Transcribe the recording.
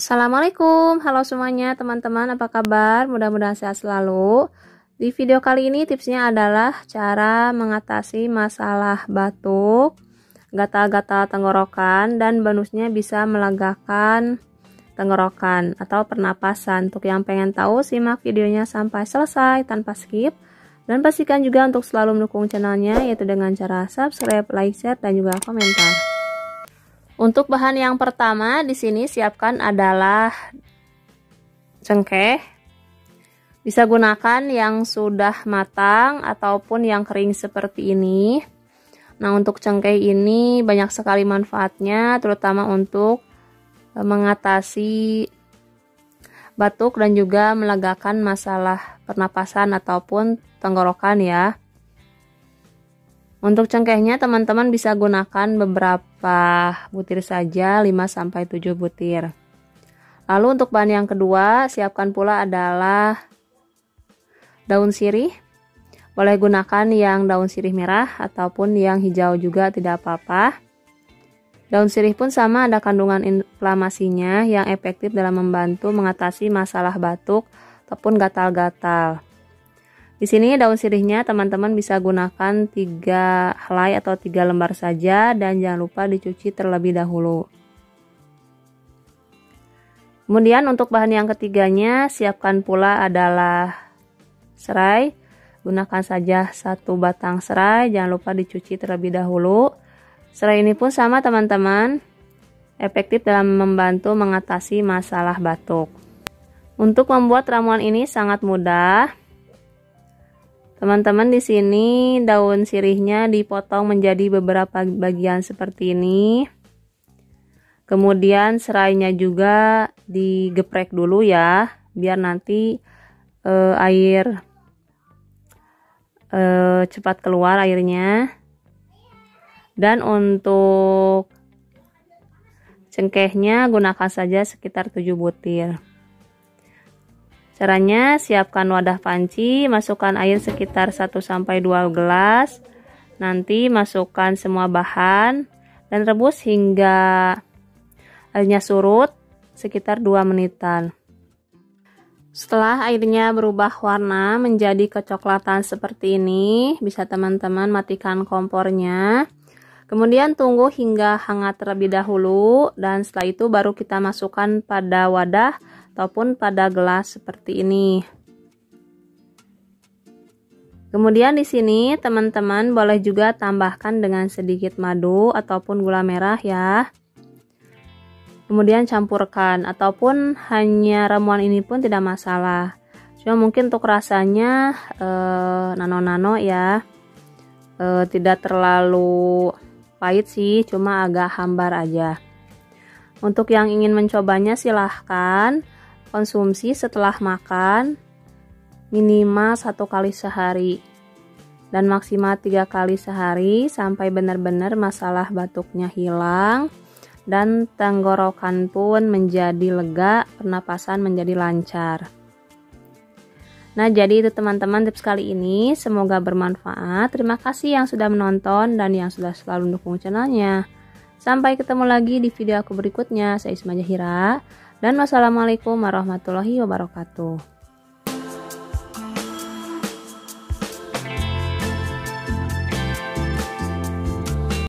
Assalamualaikum, halo semuanya teman-teman, apa kabar? Mudah-mudahan sehat selalu. Di video kali ini tipsnya adalah cara mengatasi masalah batuk, gatal-gatal tenggorokan, dan bonusnya bisa melegakan tenggorokan atau pernapasan. Untuk yang pengen tahu, simak videonya sampai selesai tanpa skip. Dan pastikan juga untuk selalu mendukung channelnya, yaitu dengan cara subscribe, like, share, dan juga komentar. Untuk bahan yang pertama di sini siapkan adalah cengkeh. Bisa gunakan yang sudah matang ataupun yang kering seperti ini. Nah, untuk cengkeh ini banyak sekali manfaatnya, terutama untuk mengatasi batuk dan juga melegakan masalah pernapasan ataupun tenggorokan ya. Untuk cengkehnya teman-teman bisa gunakan beberapa butir saja, 5-7 butir. Lalu untuk bahan yang kedua, siapkan pula adalah daun sirih. Boleh gunakan yang daun sirih merah ataupun yang hijau juga tidak apa-apa. Daun sirih pun sama, ada kandungan inflamasinya yang efektif dalam membantu mengatasi masalah batuk ataupun gatal-gatal. Di sini daun sirihnya teman-teman bisa gunakan 3 helai atau 3 lembar saja, dan jangan lupa dicuci terlebih dahulu. Kemudian untuk bahan yang ketiganya, siapkan pula adalah serai. Gunakan saja 1 batang serai, jangan lupa dicuci terlebih dahulu. Serai ini pun sama teman-teman, efektif dalam membantu mengatasi masalah batuk. Untuk membuat ramuan ini sangat mudah. Teman-teman, di sini daun sirihnya dipotong menjadi beberapa bagian seperti ini. Kemudian serainya juga digeprek dulu ya, biar nanti air cepat keluar airnya. Dan untuk cengkehnya gunakan saja sekitar 7 butir. Caranya, siapkan wadah panci, masukkan air sekitar 1-2 gelas. Nanti masukkan semua bahan dan rebus hingga airnya surut sekitar 2 menitan. Setelah airnya berubah warna menjadi kecoklatan seperti ini, bisa teman-teman matikan kompornya. Kemudian tunggu hingga hangat terlebih dahulu, dan setelah itu baru kita masukkan pada wadah ataupun pada gelas seperti ini. Kemudian di sini teman-teman boleh juga tambahkan dengan sedikit madu ataupun gula merah ya. Kemudian campurkan, ataupun hanya ramuan ini pun tidak masalah. Cuma mungkin untuk rasanya nano-nano ya. Tidak terlalu pahit sih, cuma agak hambar aja. Untuk yang ingin mencobanya silahkan konsumsi setelah makan minimal 1 kali sehari dan maksimal 3 kali sehari sampai benar-benar masalah batuknya hilang dan tenggorokan pun menjadi lega, pernapasan menjadi lancar. Nah, jadi itu teman-teman tips kali ini, semoga bermanfaat. Terima kasih yang sudah menonton dan yang sudah selalu mendukung channelnya. Sampai ketemu lagi di video aku berikutnya. Saya Isma Jahira. Dan wassalamualaikum warahmatullahi wabarakatuh.